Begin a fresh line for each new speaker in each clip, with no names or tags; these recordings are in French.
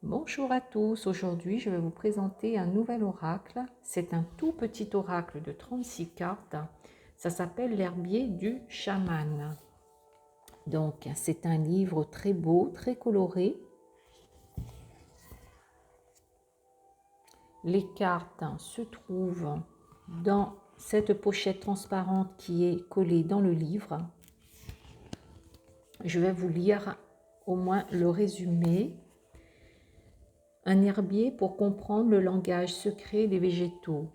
Bonjour à tous, aujourd'hui je vais vous présenter un nouvel oracle. C'est un tout petit oracle de 36 cartes. Ça s'appelle l'herbier du chaman. Donc c'est un livre très beau, très coloré. Les cartes se trouvent dans cette pochette transparente qui est collée dans le livre. Je vais vous lire au moins le résumé. Un herbier pour comprendre le langage secret des végétaux.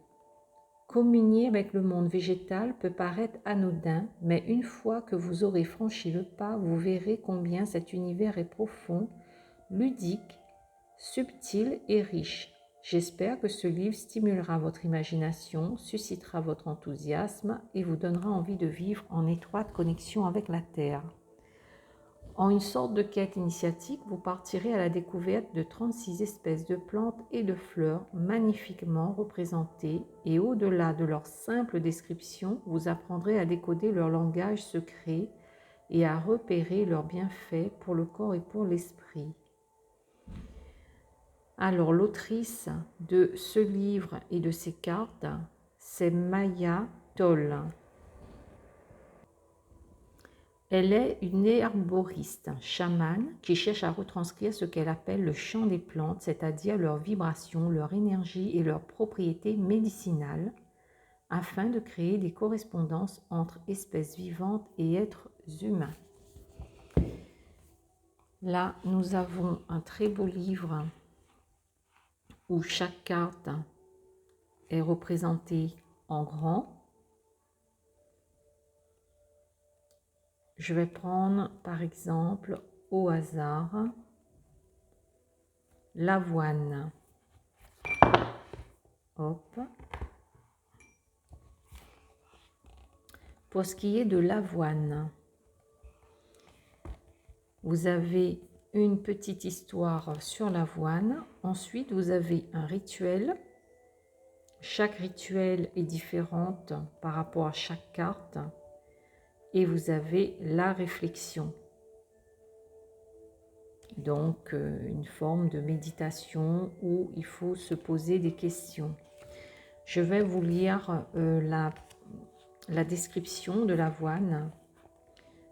Communier avec le monde végétal peut paraître anodin, mais une fois que vous aurez franchi le pas, vous verrez combien cet univers est profond, ludique, subtil et riche. J'espère que ce livre stimulera votre imagination, suscitera votre enthousiasme et vous donnera envie de vivre en étroite connexion avec la Terre. En une sorte de quête initiatique, vous partirez à la découverte de 36 espèces de plantes et de fleurs magnifiquement représentées et au-delà de leur simple description, vous apprendrez à décoder leur langage secret et à repérer leurs bienfaits pour le corps et pour l'esprit. Alors, l'autrice de ce livre et de ces cartes, c'est Maya Toll. Elle est une herboriste chamane qui cherche à retranscrire ce qu'elle appelle le chant des plantes, c'est-à-dire leurs vibrations, leur énergie et leurs propriétés médicinales, afin de créer des correspondances entre espèces vivantes et êtres humains. Là, nous avons un très beau livre où chaque carte est représentée en grand. Je vais prendre par exemple au hasard l'avoine. Hop. Pour ce qui est de l'avoine, vous avez une petite histoire sur l'avoine. Ensuite, vous avez un rituel. Chaque rituel est différent par rapport à chaque carte. Et vous avez la réflexion. Donc, une forme de méditation où il faut se poser des questions. Je vais vous lire la description de l'avoine.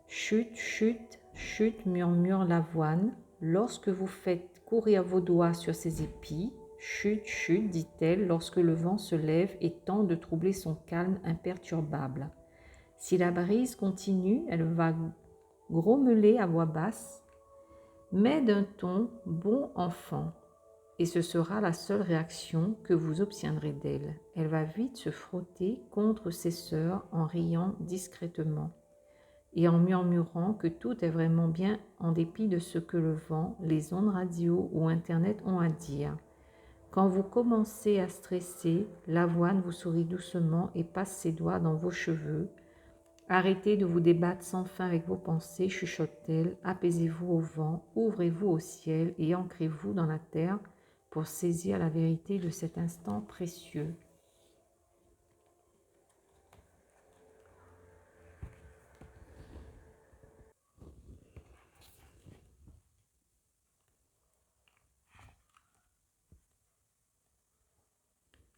Chut, chut, chut, murmure l'avoine. Lorsque vous faites courir vos doigts sur ses épis, chut, chut, dit-elle, lorsque le vent se lève et tente de troubler son calme imperturbable. Si la brise continue, elle va grommeler à voix basse, mais d'un ton bon enfant. Et ce sera la seule réaction que vous obtiendrez d'elle. Elle va vite se frotter contre ses sœurs en riant discrètement et en murmurant que tout est vraiment bien en dépit de ce que le vent, les ondes radio ou Internet ont à dire. Quand vous commencez à stresser, l'avoine vous sourit doucement et passe ses doigts dans vos cheveux. Arrêtez de vous débattre sans fin avec vos pensées, chuchote-t-elle, apaisez-vous au vent, ouvrez-vous au ciel et ancrez-vous dans la terre pour saisir la vérité de cet instant précieux.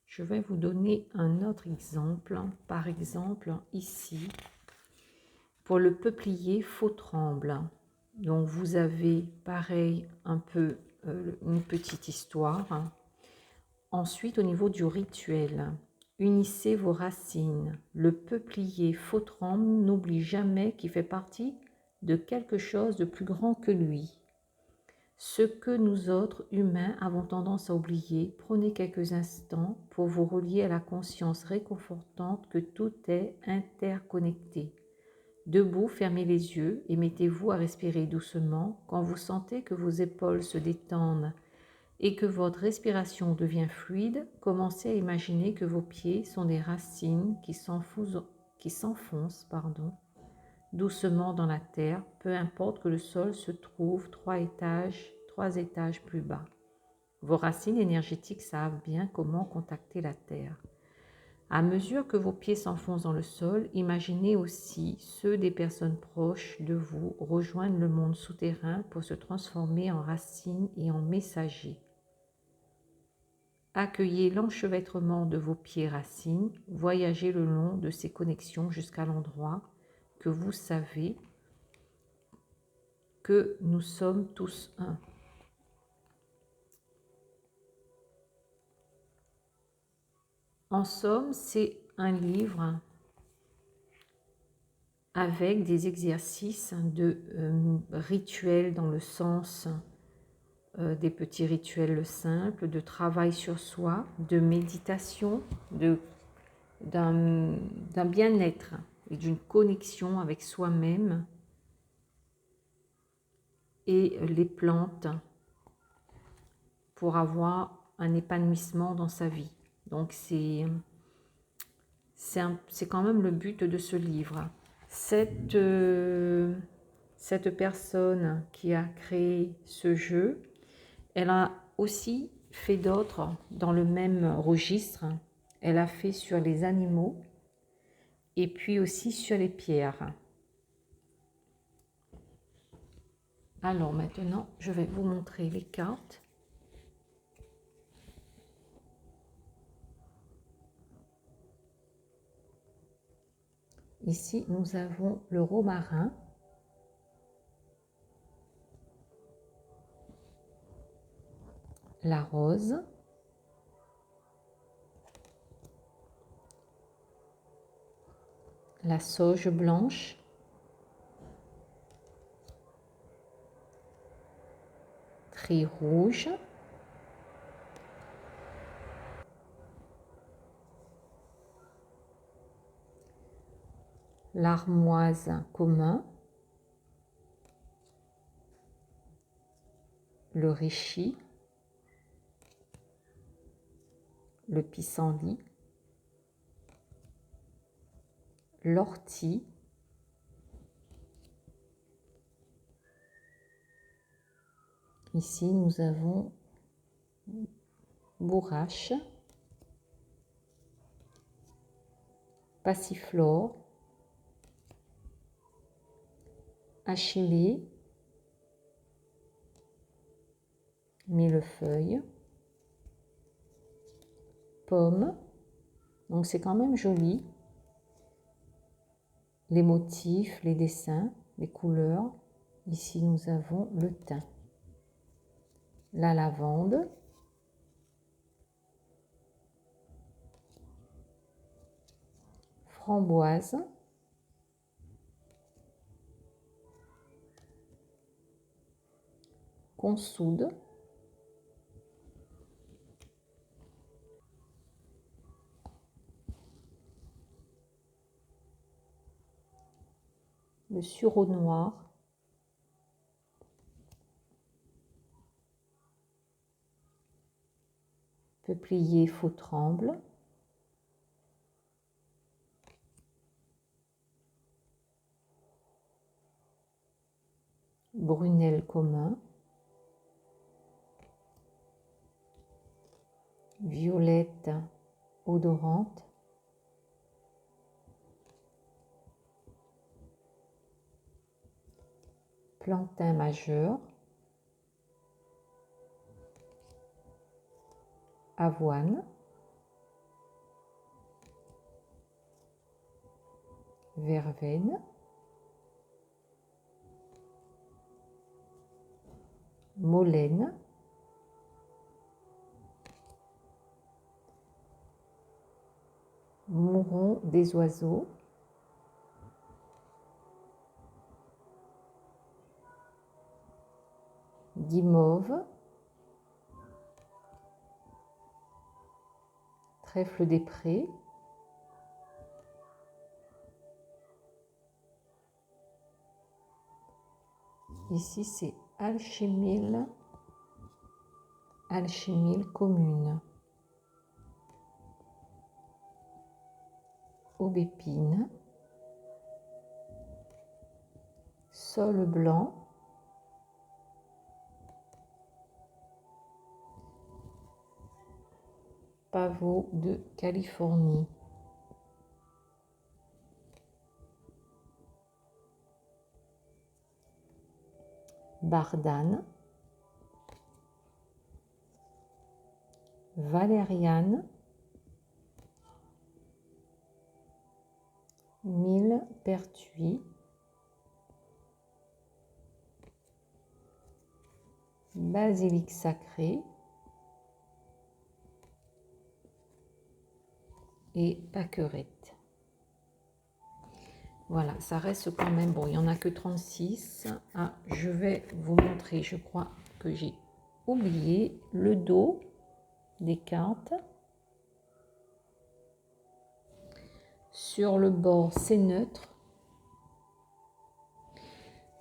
Je vais vous donner un autre exemple, par exemple ici, pour le peuplier faux tremble. Donc vous avez pareil un peu une petite histoire. Ensuite au niveau du rituel, unissez vos racines. Le peuplier faux tremble n'oublie jamais qu'il fait partie de quelque chose de plus grand que lui. Ce que nous autres humains avons tendance à oublier, prenez quelques instants pour vous relier à la conscience réconfortante que tout est interconnecté. Debout, fermez les yeux et mettez-vous à respirer doucement. Quand vous sentez que vos épaules se détendent et que votre respiration devient fluide, commencez à imaginer que vos pieds sont des racines qui s'enfoncent doucement dans la terre, peu importe que le sol se trouve 3 étages plus bas. Vos racines énergétiques savent bien comment contacter la terre. À mesure que vos pieds s'enfoncent dans le sol, imaginez aussi ceux des personnes proches de vous rejoindre le monde souterrain pour se transformer en racines et en messagers. Accueillez l'enchevêtrement de vos pieds racines, voyagez le long de ces connexions jusqu'à l'endroit que vous savez que nous sommes tous un. En somme, c'est un livre avec des exercices de rituels dans le sens des petits rituels simples, de travail sur soi, de méditation, d'un bien-être et d'une connexion avec soi-même et les plantes pour avoir un épanouissement dans sa vie. Donc c'est quand même le but de ce livre. Cette personne qui a créé ce jeu, elle a aussi fait d'autres dans le même registre. Elle a fait sur les animaux et puis aussi sur les pierres. Alors maintenant, je vais vous montrer les cartes. Ici, nous avons le romarin, la rose, la sauge blanche, tri rouge, l'armoise commun, le réchi, le pissenlit, l'ortie, ici nous avons bourrache, passiflore, achillée, millefeuille, pomme, donc c'est quand même joli, les motifs, les dessins, les couleurs. Ici nous avons le thym, la lavande, framboise, consoude, le sureau noir, peuplier faux tremble, brunel commun, violette odorante, plantain majeur, avoine, verveine, molène, mouron des oiseaux, guimauve, trèfle des prés, ici c'est alchimile commune, aubépine, sol blanc, pavot de Californie. Bardane, Valériane, Millepertuis, Basilic sacré et Pâquerette. Voilà, ça reste quand même, bon, il n'y en a que 36. Ah, je vais vous montrer, je crois que j'ai oublié le dos des cartes. Sur le bord, c'est neutre.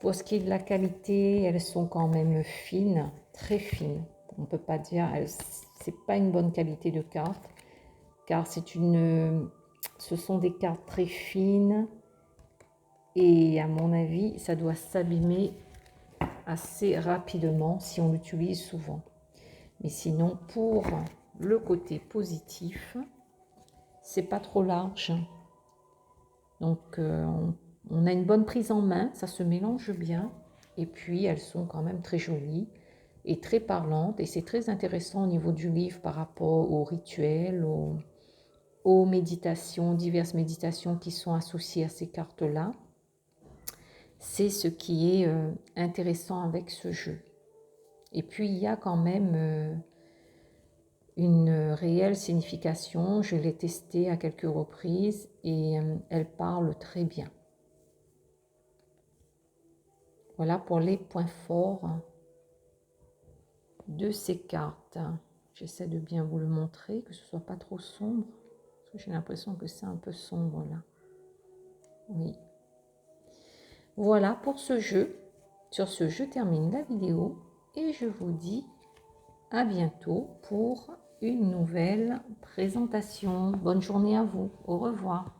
Pour ce qui est de la qualité, elles sont quand même fines, très fines. On ne peut pas dire, c'est pas une bonne qualité de carte, car ce sont des cartes très fines et à mon avis, ça doit s'abîmer assez rapidement si on l'utilise souvent. Mais sinon, pour le côté positif, c'est pas trop large. Donc, on a une bonne prise en main, ça se mélange bien. Et puis, elles sont quand même très jolies et très parlantes. Et c'est très intéressant au niveau du livre par rapport aux rituels, aux méditations, diverses méditations qui sont associées à ces cartes-là. C'est ce qui est intéressant avec ce jeu. Et puis, il y a quand même une réelle signification. Je l'ai testé à quelques reprises et elle parle très bien. Voilà pour les points forts de ces cartes. J'essaie de bien vous le montrer, que ce soit pas trop sombre. Parce que j'ai l'impression que c'est un peu sombre là. Oui. Voilà pour ce jeu. Sur ce, je termine la vidéo et je vous dis à bientôt pour une nouvelle présentation. Bonne journée à vous. Au revoir.